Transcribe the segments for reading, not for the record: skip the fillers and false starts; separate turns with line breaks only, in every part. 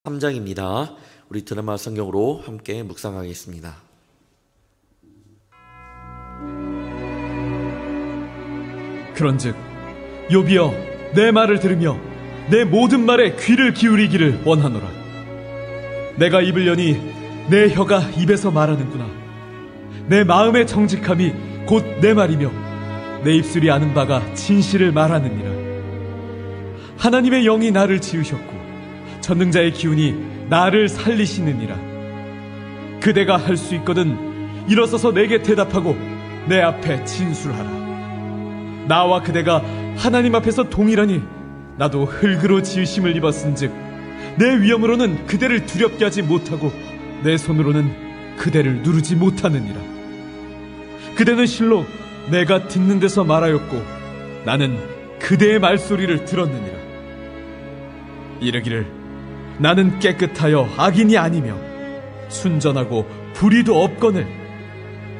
3장입니다. 우리 드라마 성경으로 함께 묵상하겠습니다.
그런즉 욥이여, 내 말을 들으며 내 모든 말에 귀를 기울이기를 원하노라. 내가 입을 여니 내 혀가 입에서 말하는구나. 내 마음의 정직함이 곧 내 말이며 내 입술이 아는 바가 진실을 말하느니라. 하나님의 영이 나를 지으셨고 전능자의 기운이 나를 살리시느니라. 그대가 할 수 있거든 일어서서 내게 대답하고 내 앞에 진술하라. 나와 그대가 하나님 앞에서 동일하니 나도 흙으로 지으심을 입었은즉 내 위엄으로는 그대를 두렵게 하지 못하고 내 손으로는 그대를 누르지 못하느니라. 그대는 실로 내가 듣는 데서 말하였고 나는 그대의 말소리를 들었느니라. 이르기를 나는 깨끗하여 악인이 아니며 순전하고 불의도 없거늘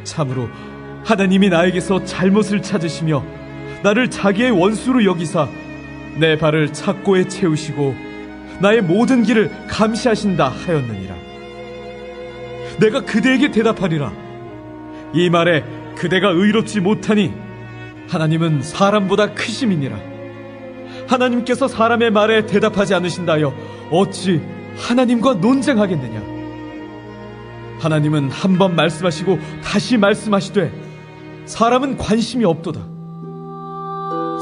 참으로 하나님이 나에게서 잘못을 찾으시며 나를 자기의 원수로 여기사 내 발을 착고에 채우시고 나의 모든 길을 감시하신다 하였느니라. 내가 그대에게 대답하리라. 이 말에 그대가 의롭지 못하니 하나님은 사람보다 크심이니라. 하나님께서 사람의 말에 대답하지 않으신다 하여 어찌 하나님과 논쟁하겠느냐. 하나님은 한 번 말씀하시고 다시 말씀하시되 사람은 관심이 없도다.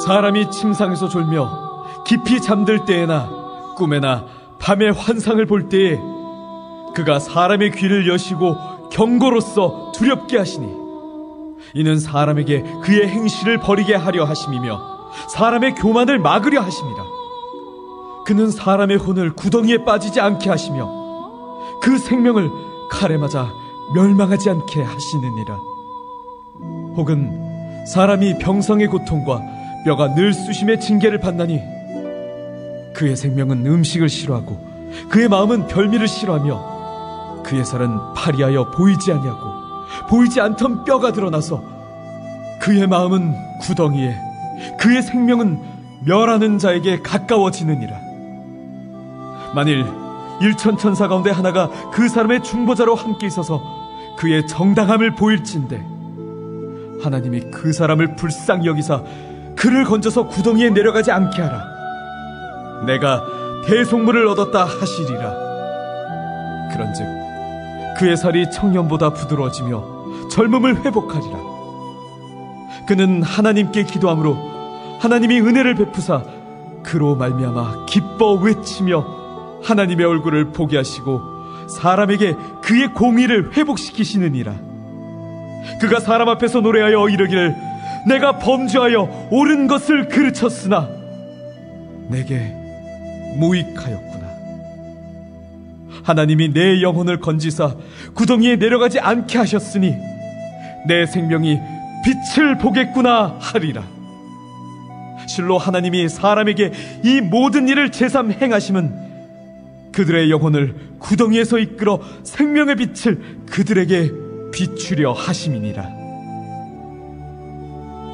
사람이 침상에서 졸며 깊이 잠들 때에나 꿈에나 밤에 환상을 볼 때에 그가 사람의 귀를 여시고 경고로써 두렵게 하시니 이는 사람에게 그의 행실을 버리게 하려 하심이며 사람의 교만을 막으려 하심이라. 그는 사람의 혼을 구덩이에 빠지지 않게 하시며 그 생명을 칼에 맞아 멸망하지 않게 하시느니라. 혹은 사람이 병성의 고통과 뼈가 늘 쑤심의 징계를 받나니 그의 생명은 음식을 싫어하고 그의 마음은 별미를 싫어하며 그의 살은 파리하여 보이지 아니하고 보이지 않던 뼈가 드러나서 그의 마음은 구덩이에 그의 생명은 멸하는 자에게 가까워지느니라. 만일 일천천사 가운데 하나가 그 사람의 중보자로 함께 있어서 그의 정당함을 보일진대 하나님이 그 사람을 불쌍히 여기사 그를 건져서 구덩이에 내려가지 않게 하라. 내가 대속물을 얻었다 하시리라. 그런즉 그의 살이 청년보다 부드러워지며 젊음을 회복하리라. 그는 하나님께 기도함으로 하나님이 은혜를 베푸사 그로 말미암아 기뻐 외치며 하나님의 얼굴을 보게 하시고 사람에게 그의 공의를 회복시키시느니라. 그가 사람 앞에서 노래하여 이르기를 내가 범죄하여 옳은 것을 그르쳤으나 내게 무익하였구나. 하나님이 내 영혼을 건지사 구덩이에 내려가지 않게 하셨으니 내 생명이 빛을 보겠구나 하리라. 실로 하나님이 사람에게 이 모든 일을 제삼 행하심은 그들의 영혼을 구덩이에서 이끌어 생명의 빛을 그들에게 비추려 하심이니라.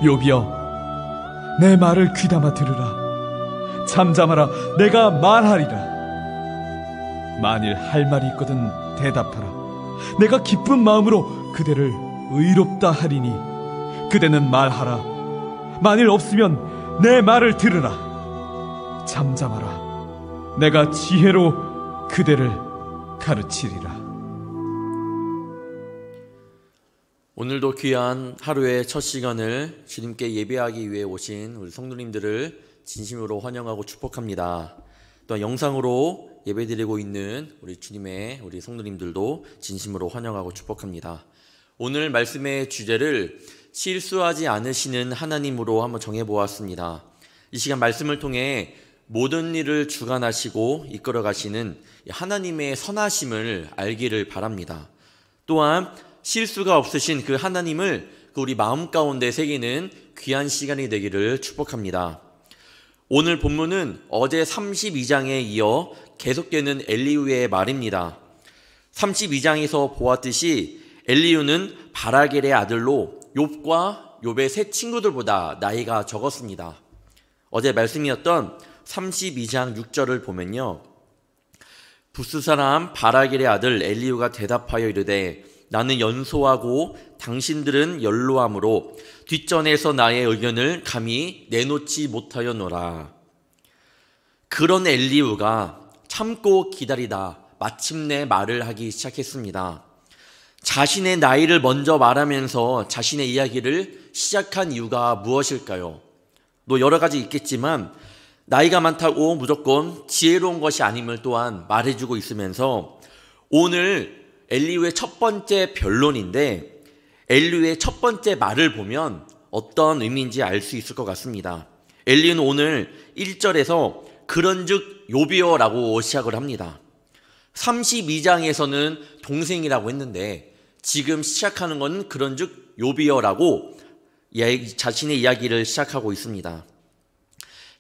욥이여, 내 말을 귀담아 들으라. 잠잠하라. 내가 말하리라. 만일 할 말이 있거든 대답하라. 내가 기쁜 마음으로 그대를 의롭다 하리니 그대는 말하라. 만일 없으면 내 말을 들으라. 잠잠하라. 내가 지혜로 그대를 가르치리라.
오늘도 귀한 하루의 첫 시간을 주님께 예배하기 위해 오신 우리 성도님들을 진심으로 환영하고 축복합니다. 또한 영상으로 예배드리고 있는 우리 주님의 우리 성도님들도 진심으로 환영하고 축복합니다. 오늘 말씀의 주제를 실수하지 않으시는 하나님으로 한번 정해보았습니다. 이 시간 말씀을 통해 모든 일을 주관하시고 이끌어 가시는 하나님의 선하심을 알기를 바랍니다. 또한 실수가 없으신 그 하나님을 우리 마음 가운데 새기는 귀한 시간이 되기를 축복합니다. 오늘 본문은 어제 32장에 이어 계속되는 엘리후의 말입니다. 32장에서 보았듯이 엘리후는 바라겔의 아들로 욥과 욥의 세 친구들보다 나이가 적었습니다. 어제 말씀이었던 32장 6절을 보면요, 부스 사람 바라길의 아들 엘리후가 대답하여 이르되 나는 연소하고 당신들은 연로함으로 뒷전에서 나의 의견을 감히 내놓지 못하였노라. 그런 엘리후가 참고 기다리다 마침내 말을 하기 시작했습니다. 자신의 나이를 먼저 말하면서 자신의 이야기를 시작한 이유가 무엇일까요? 또 여러 가지 있겠지만 나이가 많다고 무조건 지혜로운 것이 아님을 또한 말해주고 있으면서 오늘 엘리후의 첫 번째 변론인데 엘리후의 첫 번째 말을 보면 어떤 의미인지 알 수 있을 것 같습니다. 엘리후는 오늘 1절에서 그런즉 욥이여라고 시작을 합니다. 32장에서는 동생이라고 했는데 지금 시작하는 건 그런즉 욥이여라고 자신의 이야기를 시작하고 있습니다.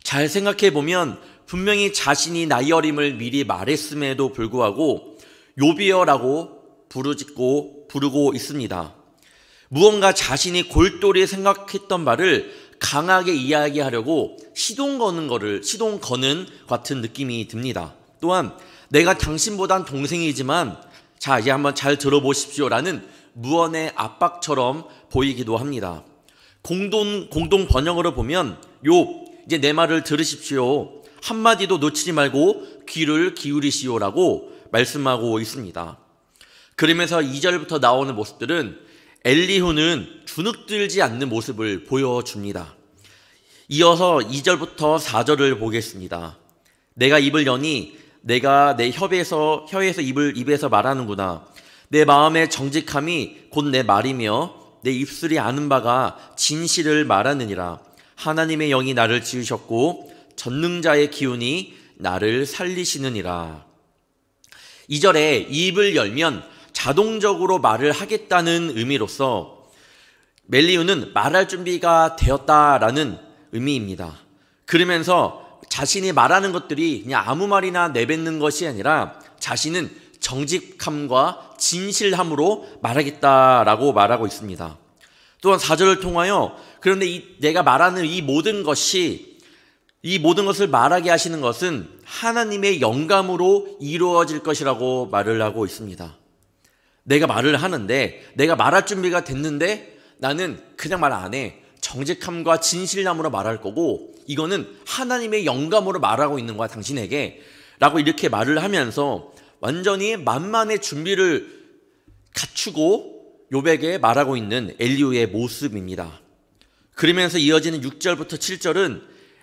잘 생각해 보면 분명히 자신이 나이 어림을 미리 말했음에도 불구하고 욥이여라고 부르고 있습니다. 무언가 자신이 골똘히 생각했던 말을 강하게 이야기하려고 시동 거는 같은 느낌이 듭니다. 또한 내가 당신보단 동생이지만 자 이제 한번 잘 들어보십시오라는 무언의 압박처럼 보이기도 합니다. 공동 번역으로 보면 욥 이제 내 말을 들으십시오. 한마디도 놓치지 말고 귀를 기울이시오라고 말씀하고 있습니다. 그러면서 2절부터 나오는 모습들은 엘리후는 주눅들지 않는 모습을 보여줍니다. 이어서 2절부터 4절을 보겠습니다. 내가 입을 여니 내가 내 혀에서 입에서 말하는구나. 내 마음의 정직함이 곧 내 말이며 내 입술이 아는 바가 진실을 말하느니라. 하나님의 영이 나를 지으셨고 전능자의 기운이 나를 살리시느니라. 2절에 입을 열면 자동적으로 말을 하겠다는 의미로서 엘리후는 말할 준비가 되었다라는 의미입니다. 그러면서 자신이 말하는 것들이 그냥 아무 말이나 내뱉는 것이 아니라 자신은 정직함과 진실함으로 말하겠다라고 말하고 있습니다. 또한 4절을 통하여 그런데 내가 말하는 이 모든 것을 말하게 하시는 것은 하나님의 영감으로 이루어질 것이라고 말을 하고 있습니다. 내가 말을 하는데 내가 말할 준비가 됐는데 나는 그냥 말 안 해. 정직함과 진실함으로 말할 거고 이거는 하나님의 영감으로 말하고 있는 거야 당신에게 라고 이렇게 말을 하면서 완전히 만만의 준비를 갖추고 욥에게 말하고 있는 엘리후의 모습입니다. 그러면서 이어지는 6절부터 7절은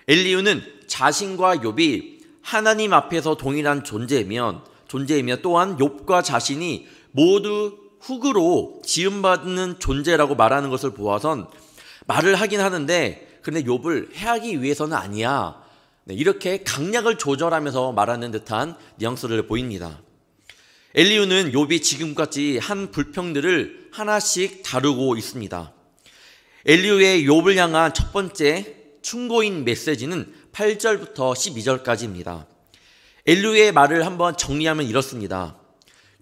엘리후는 자신과 욥이 하나님 앞에서 동일한 존재이며 또한 욥과 자신이 모두 흙으로 지음받는 존재라고 말하는 것을 보아선 말을 하긴 하는데 그런데 욥을 해하기 위해서는 아니야. 이렇게 강약을 조절하면서 말하는 듯한 뉘앙스를 보입니다. 엘리후는 욥이 지금까지 한 불평들을 하나씩 다루고 있습니다. 엘리후의 욥을 향한 첫 번째 충고인 메시지는 8절부터 12절까지입니다. 엘리후의 말을 한번 정리하면 이렇습니다.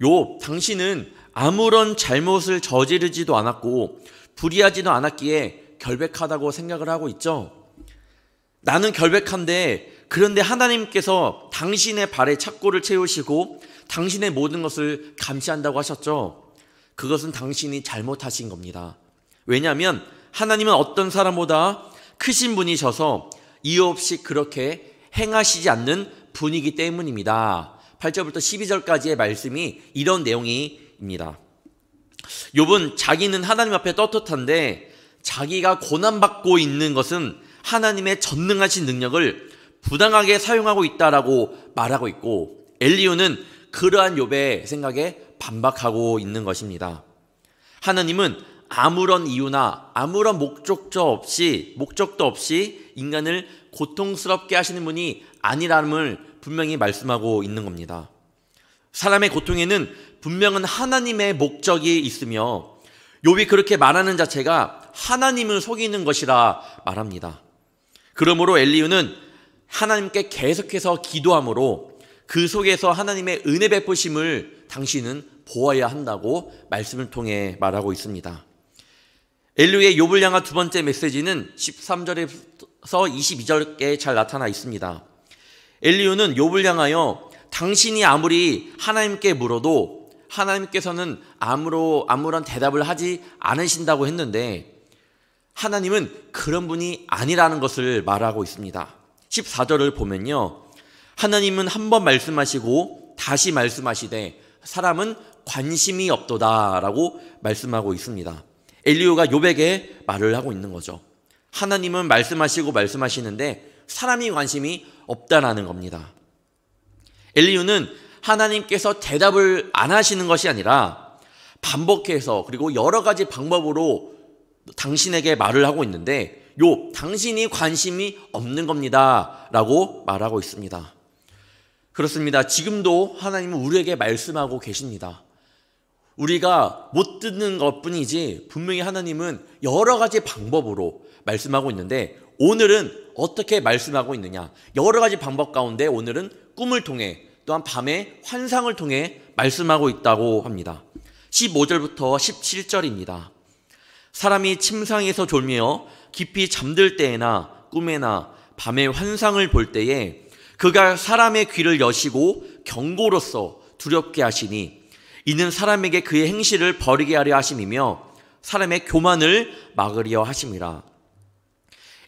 욥, 당신은 아무런 잘못을 저지르지도 않았고 불의하지도 않았기에 결백하다고 생각을 하고 있죠. 나는 결백한데 그런데 하나님께서 당신의 발에 착고를 채우시고 당신의 모든 것을 감시한다고 하셨죠. 그것은 당신이 잘못하신 겁니다. 왜냐하면 하나님은 어떤 사람보다 크신 분이셔서 이유 없이 그렇게 행하시지 않는 분이기 때문입니다. 8절부터 12절까지의 말씀이 이런 내용입니다. 욥은 자기는 하나님 앞에 떳떳한데 자기가 고난받고 있는 것은 하나님의 전능하신 능력을 부당하게 사용하고 있다라고 말하고 있고 엘리후는 그러한 욥의 생각에 반박하고 있는 것입니다. 하나님은 아무런 이유나 아무런 목적도 없이 인간을 고통스럽게 하시는 분이 아니라는 분명히 말씀하고 있는 겁니다. 사람의 고통에는 분명한 하나님의 목적이 있으며 욥이 그렇게 말하는 자체가 하나님을 속이는 것이라 말합니다. 그러므로 엘리후는 하나님께 계속해서 기도함으로 그 속에서 하나님의 은혜 베푸심을 당신은 보아야 한다고 말씀을 통해 말하고 있습니다. 엘리후의 욥을 향한 두 번째 메시지는 13절에서 22절에 잘 나타나 있습니다. 엘리후는 욥을 향하여 당신이 아무리 하나님께 물어도 하나님께서는 아무런 대답을 하지 않으신다고 했는데 하나님은 그런 분이 아니라는 것을 말하고 있습니다. 14절을 보면요, 하나님은 한 번 말씀하시고 다시 말씀하시되 사람은 관심이 없도다 라고 말씀하고 있습니다. 엘리후가 욥에게 말을 하고 있는 거죠. 하나님은 말씀하시고 말씀하시는데 사람이 관심이 없다라는 겁니다. 엘리후는 하나님께서 대답을 안 하시는 것이 아니라 반복해서 그리고 여러 가지 방법으로 당신에게 말을 하고 있는데 욥, 당신이 관심이 없는 겁니다 라고 말하고 있습니다. 그렇습니다. 지금도 하나님은 우리에게 말씀하고 계십니다. 우리가 못 듣는 것뿐이지 분명히 하나님은 여러 가지 방법으로 말씀하고 있는데 오늘은 어떻게 말씀하고 있느냐, 여러 가지 방법 가운데 오늘은 꿈을 통해 또한 밤에 환상을 통해 말씀하고 있다고 합니다. 15절부터 17절입니다. 사람이 침상에서 졸며 깊이 잠들 때에나 꿈에나 밤에 환상을 볼 때에 그가 사람의 귀를 여시고 경고로써 두렵게 하시니 이는 사람에게 그의 행실을 버리게 하려 하심이며 사람의 교만을 막으려 하심이라.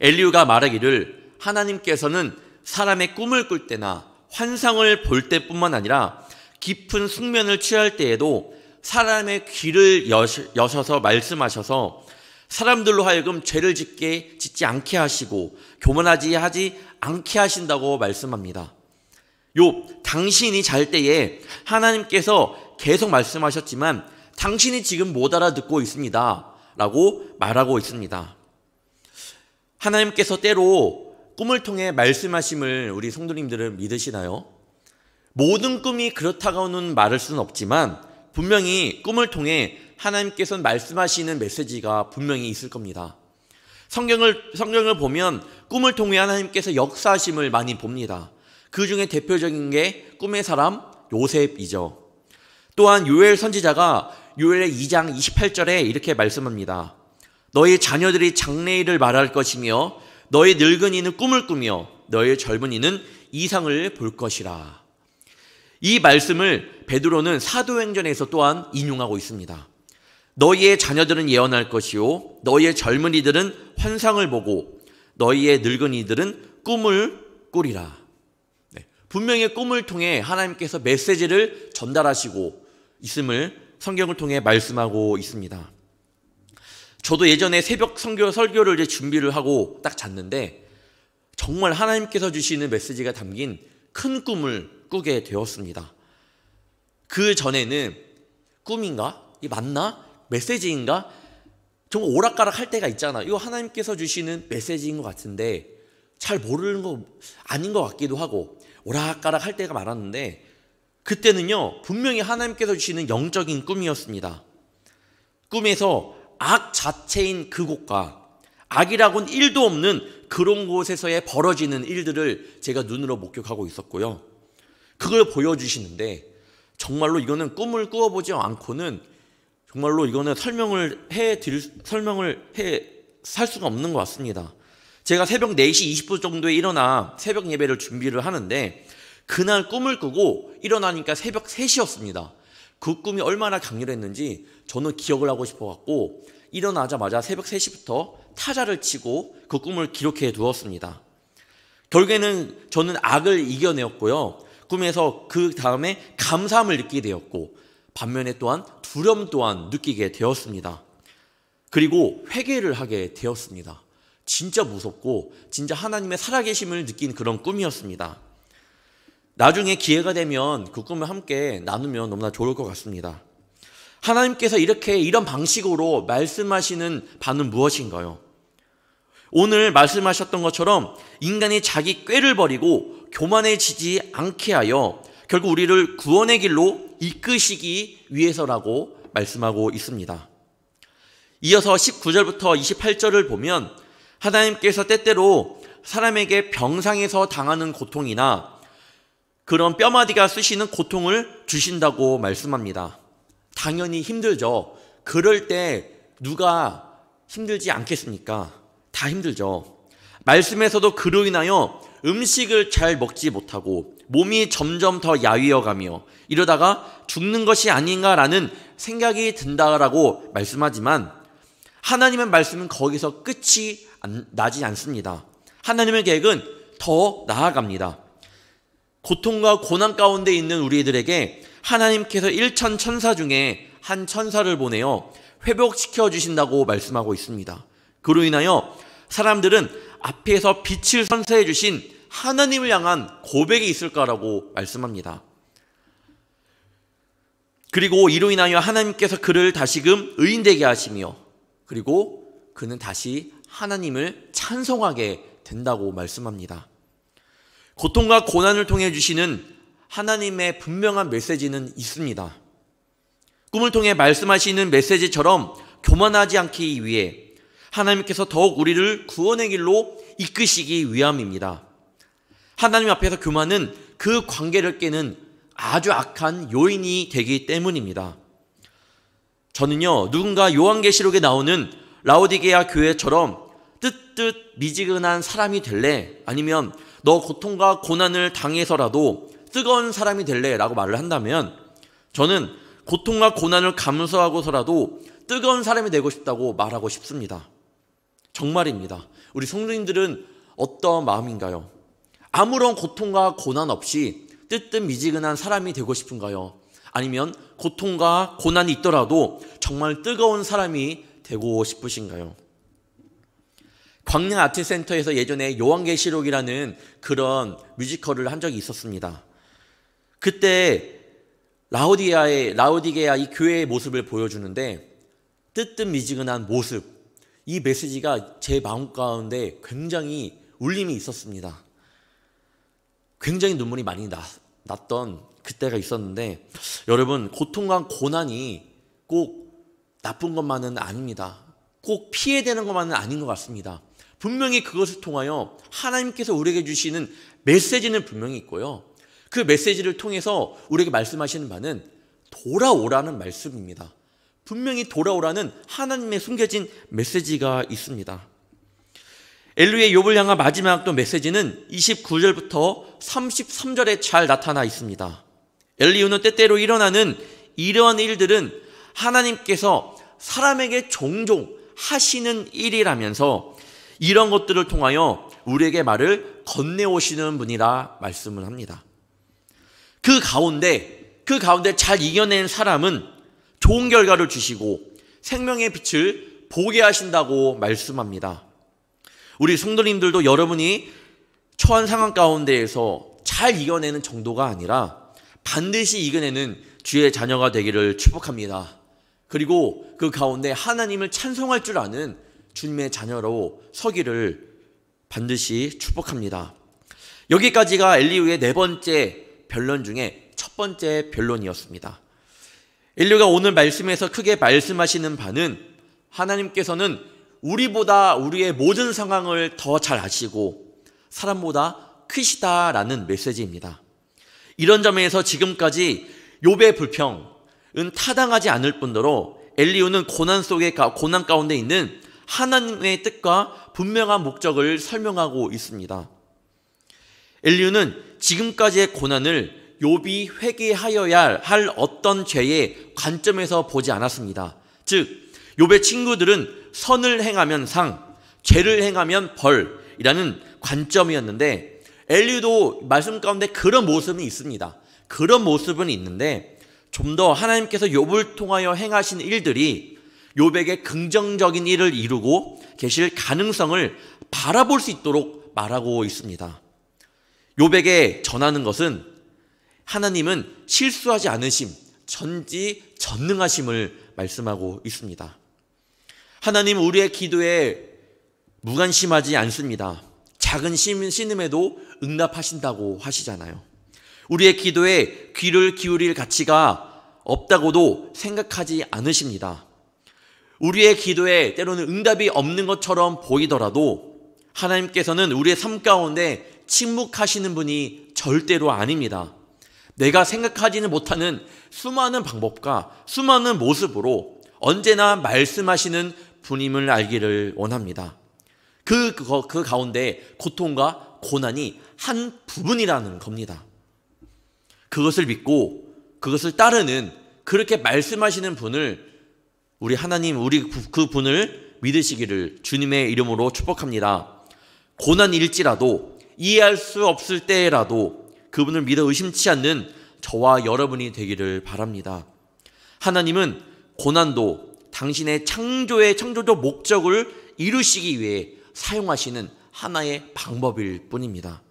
엘리후가 말하기를 하나님께서는 사람의 꿈을 꿀 때나 환상을 볼 때뿐만 아니라 깊은 숙면을 취할 때에도 사람의 귀를 여셔서 말씀하셔서 사람들로 하여금 죄를 짓지 않게 하시고 교만하지 않게 하신다고 말씀합니다. 욥, 당신이 잘 때에 하나님께서 계속 말씀하셨지만 당신이 지금 못 알아듣고 있습니다 라고 말하고 있습니다. 하나님께서 때로 꿈을 통해 말씀하심을 우리 성도님들은 믿으시나요? 모든 꿈이 그렇다고는 말할 수는 없지만 분명히 꿈을 통해 하나님께서는 말씀하시는 메시지가 분명히 있을 겁니다. 성경을 보면 꿈을 통해 하나님께서 역사하심을 많이 봅니다. 그 중에 대표적인 게 꿈의 사람 요셉이죠. 또한 요엘 선지자가 요엘 2장 28절에 이렇게 말씀합니다. 너희 자녀들이 장래일을 말할 것이며 너희 늙은이는 꿈을 꾸며 너희 젊은이는 이상을 볼 것이라. 이 말씀을 베드로는 사도행전에서 또한 인용하고 있습니다. 너희의 자녀들은 예언할 것이요 너희의 젊은이들은 환상을 보고 너희의 늙은이들은 꿈을 꾸리라. 분명히 꿈을 통해 하나님께서 메시지를 전달하시고 있음을 성경을 통해 말씀하고 있습니다. 저도 예전에 새벽 설교를 이제 준비를 하고 딱 잤는데 정말 하나님께서 주시는 메시지가 담긴 큰 꿈을 꾸게 되었습니다. 그 전에는 꿈인가? 이 맞나? 메시지인가? 정말 오락가락 할 때가 있잖아. 이거 하나님께서 주시는 메시지인 것 같은데 잘 모르는 거 아닌 것 같기도 하고 오락가락 할 때가 많았는데 그때는요 분명히 하나님께서 주시는 영적인 꿈이었습니다. 꿈에서 악 자체인 그곳과 악이라고는 1도 없는 그런 곳에서의 벌어지는 일들을 제가 눈으로 목격하고 있었고요. 그걸 보여주시는데 정말로 이거는 꿈을 꾸어보지 않고는 정말로 이거는 설명을 살 수가 없는 것 같습니다. 제가 새벽 4시 20분 정도에 일어나 새벽 예배를 준비를 하는데 그날 꿈을 꾸고 일어나니까 새벽 3시였습니다. 그 꿈이 얼마나 강렬했는지 저는 기억을 하고 싶어갖고 일어나자마자 새벽 3시부터 타자를 치고 그 꿈을 기록해 두었습니다. 결국에는 저는 악을 이겨내었고요. 꿈에서 그 다음에 감사함을 느끼게 되었고 반면에 또한 두려움 또한 느끼게 되었습니다. 그리고 회개를 하게 되었습니다. 진짜 무섭고 진짜 하나님의 살아계심을 느낀 그런 꿈이었습니다. 나중에 기회가 되면 그 꿈을 함께 나누면 너무나 좋을 것 같습니다. 하나님께서 이런 방식으로 말씀하시는 바는 무엇인가요? 오늘 말씀하셨던 것처럼 인간이 자기 꾀를 버리고 교만해지지 않게 하여 결국 우리를 구원의 길로 이끄시기 위해서라고 말씀하고 있습니다. 이어서 19절부터 28절을 보면 하나님께서 때때로 사람에게 병상에서 당하는 고통이나 그런 뼈마디가 쑤시는 고통을 주신다고 말씀합니다. 당연히 힘들죠. 그럴 때 누가 힘들지 않겠습니까? 다 힘들죠. 말씀에서도 그로 인하여 음식을 잘 먹지 못하고 몸이 점점 더 야위어가며 이러다가 죽는 것이 아닌가라는 생각이 든다라고 말씀하지만 하나님의 말씀은 거기서 끝이 나지 않습니다. 하나님의 계획은 더 나아갑니다. 고통과 고난 가운데 있는 우리들에게 하나님께서 일천 천사 중에 한 천사를 보내어 회복시켜 주신다고 말씀하고 있습니다. 그로 인하여 사람들은 앞에서 빛을 선사해 주신 하나님을 향한 고백이 있을 거라고 말씀합니다. 그리고 이로 인하여 하나님께서 그를 다시금 의인되게 하시며 그리고 그는 다시 하나님을 찬송하게 된다고 말씀합니다. 고통과 고난을 통해 주시는 하나님의 분명한 메시지는 있습니다. 꿈을 통해 말씀하시는 메시지처럼 교만하지 않기 위해 하나님께서 더욱 우리를 구원의 길로 이끄시기 위함입니다. 하나님 앞에서 교만은 그 관계를 깨는 아주 악한 요인이 되기 때문입니다. 저는요, 누군가 요한계시록에 나오는 라오디게아 교회처럼 뜨뜻 미지근한 사람이 될래? 아니면 너 고통과 고난을 당해서라도 뜨거운 사람이 될래? 라고 말을 한다면 저는 고통과 고난을 감수하고서라도 뜨거운 사람이 되고 싶다고 말하고 싶습니다. 정말입니다. 우리 성도님들은 어떤 마음인가요? 아무런 고통과 고난 없이 뜨뜻 미지근한 사람이 되고 싶은가요? 아니면 고통과 고난이 있더라도 정말 뜨거운 사람이 되고 싶으신가요? 광야 아트센터에서 예전에 요한계시록이라는 그런 뮤지컬을 한 적이 있었습니다. 그때 라오디게아 이 교회의 모습을 보여주는데 뜨뜻 미지근한 모습, 이 메시지가 제 마음 가운데 굉장히 울림이 있었습니다. 굉장히 눈물이 많이 났던 그때가 있었는데 여러분, 고통과 고난이 꼭 나쁜 것만은 아닙니다. 꼭 피해야 되는 것만은 아닌 것 같습니다. 분명히 그것을 통하여 하나님께서 우리에게 주시는 메시지는 분명히 있고요. 그 메시지를 통해서 우리에게 말씀하시는 바는 돌아오라는 말씀입니다. 분명히 돌아오라는 하나님의 숨겨진 메시지가 있습니다. 엘리후의 욥을 향한 마지막 또 메시지는 29절부터 33절에 잘 나타나 있습니다. 엘리후는 때때로 일어나는 이러한 일들은 하나님께서 사람에게 종종 하시는 일이라면서 이런 것들을 통하여 우리에게 말을 건네오시는 분이라 말씀을 합니다. 그 가운데 잘 이겨낸 사람은 좋은 결과를 주시고 생명의 빛을 보게 하신다고 말씀합니다. 우리 성도님들도 여러분이 처한 상황 가운데에서 잘 이겨내는 정도가 아니라 반드시 이겨내는 주의 자녀가 되기를 축복합니다. 그리고 그 가운데 하나님을 찬송할 줄 아는 주님의 자녀로 서기를 반드시 축복합니다. 여기까지가 엘리후의 네 번째 변론 중에 첫 번째 변론이었습니다. 엘리후가 오늘 말씀에서 크게 말씀하시는 바는 하나님께서는 우리보다 우리의 모든 상황을 더 잘 아시고 사람보다 크시다라는 메시지입니다. 이런 점에서 지금까지 욥의 불평은 타당하지 않을 뿐더러 엘리후는 고난 가운데 있는 하나님의 뜻과 분명한 목적을 설명하고 있습니다. 엘리후는 지금까지의 고난을 욥이 회개하여야 할 어떤 죄의 관점에서 보지 않았습니다. 즉 욥의 친구들은 선을 행하면 상, 죄를 행하면 벌이라는 관점이었는데 엘리후도 말씀 가운데 그런 모습은 있습니다. 그런 모습은 있는데 좀 더 하나님께서 욥을 통하여 행하신 일들이 욥에게 긍정적인 일을 이루고 계실 가능성을 바라볼 수 있도록 말하고 있습니다. 욥에게 전하는 것은 하나님은 실수하지 않으심, 전지전능하심을 말씀하고 있습니다. 하나님은 우리의 기도에 무관심하지 않습니다. 작은 신음에도 응답하신다고 하시잖아요. 우리의 기도에 귀를 기울일 가치가 없다고도 생각하지 않으십니다. 우리의 기도에 때로는 응답이 없는 것처럼 보이더라도 하나님께서는 우리의 삶 가운데 침묵하시는 분이 절대로 아닙니다. 내가 생각하지는 못하는 수많은 방법과 수많은 모습으로 언제나 말씀하시는 분임을 알기를 원합니다. 그 가운데 고통과 고난이 한 부분이라는 겁니다. 그것을 믿고 그것을 따르는, 그렇게 말씀하시는 분을, 우리 하나님, 우리 그 분을 믿으시기를 주님의 이름으로 축복합니다. 고난일지라도, 이해할 수 없을 때라도 그분을 믿어 의심치 않는 저와 여러분이 되기를 바랍니다. 하나님은 고난도 당신의 창조적 목적을 이루시기 위해 사용하시는 하나의 방법일 뿐입니다.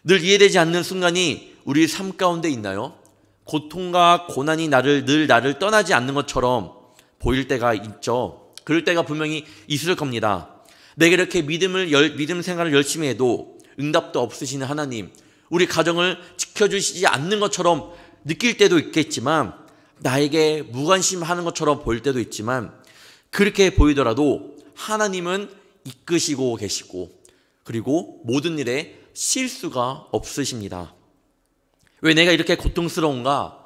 늘 이해되지 않는 순간이 우리 삶 가운데 있나요? 고통과 고난이 늘 나를 떠나지 않는 것처럼 보일 때가 있죠. 그럴 때가 분명히 있을 겁니다. 내가 이렇게 믿음 생활을 열심히 해도 응답도 없으시는 하나님, 우리 가정을 지켜주시지 않는 것처럼 느낄 때도 있겠지만, 나에게 무관심하는 것처럼 보일 때도 있지만, 그렇게 보이더라도 하나님은 이끄시고 계시고, 그리고 모든 일에 실수가 없으십니다. 왜 내가 이렇게 고통스러운가?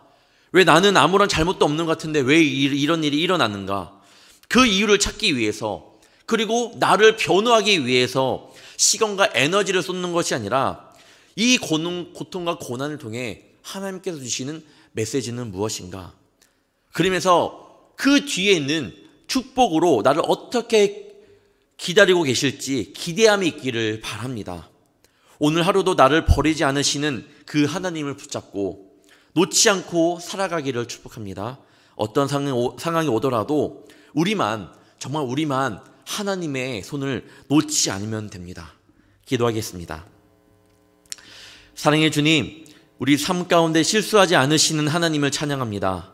왜 나는 아무런 잘못도 없는 것 같은데 왜 이런 일이 일어나는가? 그 이유를 찾기 위해서, 그리고 나를 변호하기 위해서 시간과 에너지를 쏟는 것이 아니라, 이 고통과 고난을 통해 하나님께서 주시는 메시지는 무엇인가? 그러면서 그 뒤에 있는 축복으로 나를 어떻게 기다리고 계실지 기대함이 있기를 바랍니다. 오늘 하루도 나를 버리지 않으시는 그 하나님을 붙잡고 놓지 않고 살아가기를 축복합니다. 어떤 상황이 오더라도 정말 우리만 하나님의 손을 놓지 않으면 됩니다. 기도하겠습니다. 사랑의 주님, 우리 삶 가운데 실수하지 않으시는 하나님을 찬양합니다.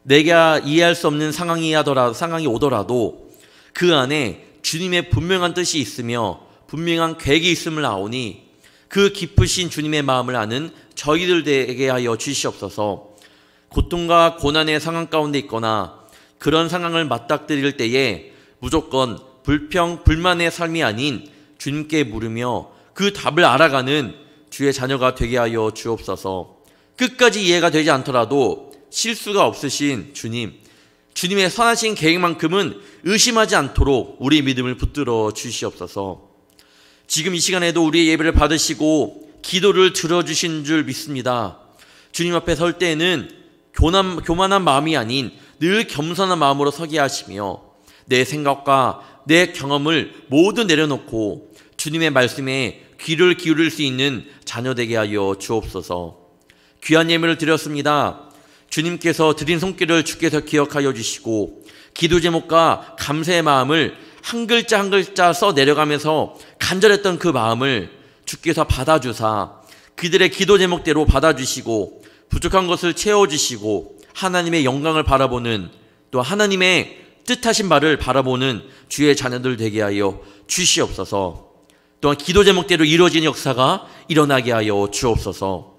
내가 이해할 수 없는 상황이 오더라도 그 안에 주님의 분명한 뜻이 있으며 분명한 계획이 있음을 아오니, 그 깊으신 주님의 마음을 아는 저희들 되게 하여 주시옵소서. 고통과 고난의 상황 가운데 있거나 그런 상황을 맞닥뜨릴 때에 무조건 불만의 삶이 아닌 주님께 물으며 그 답을 알아가는 주의 자녀가 되게 하여 주옵소서. 끝까지 이해가 되지 않더라도 실수가 없으신 주님의 선하신 계획만큼은 의심하지 않도록 우리 믿음을 붙들어 주시옵소서. 지금 이 시간에도 우리의 예배를 받으시고 기도를 들어주신 줄 믿습니다. 주님 앞에 설 때에는 교만한 마음이 아닌 늘 겸손한 마음으로 서게 하시며, 내 생각과 내 경험을 모두 내려놓고 주님의 말씀에 귀를 기울일 수 있는 자녀 되게 하여 주옵소서. 귀한 예물을 드렸습니다. 주님께서 드린 손길을 주께서 기억하여 주시고, 기도 제목과 감사의 마음을 한 글자 한 글자 써 내려가면서 간절했던 그 마음을 주께서 받아주사 그들의 기도 제목대로 받아주시고 부족한 것을 채워주시고 하나님의 영광을 바라보는, 또 하나님의 뜻하신 바를 바라보는 주의 자녀들 되게 하여 주시옵소서. 또한 기도 제목대로 이루어진 역사가 일어나게 하여 주옵소서.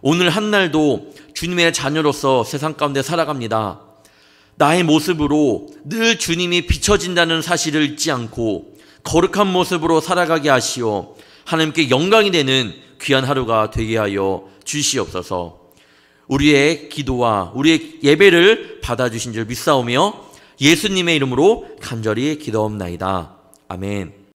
오늘 한 날도 주님의 자녀로서 세상 가운데 살아갑니다. 나의 모습으로 늘 주님이 비춰진다는 사실을 잊지 않고 거룩한 모습으로 살아가게 하시어 하나님께 영광이 되는 귀한 하루가 되게 하여 주시옵소서. 우리의 기도와 우리의 예배를 받아주신 줄 믿사오며 예수님의 이름으로 간절히 기도옵나이다. 아멘.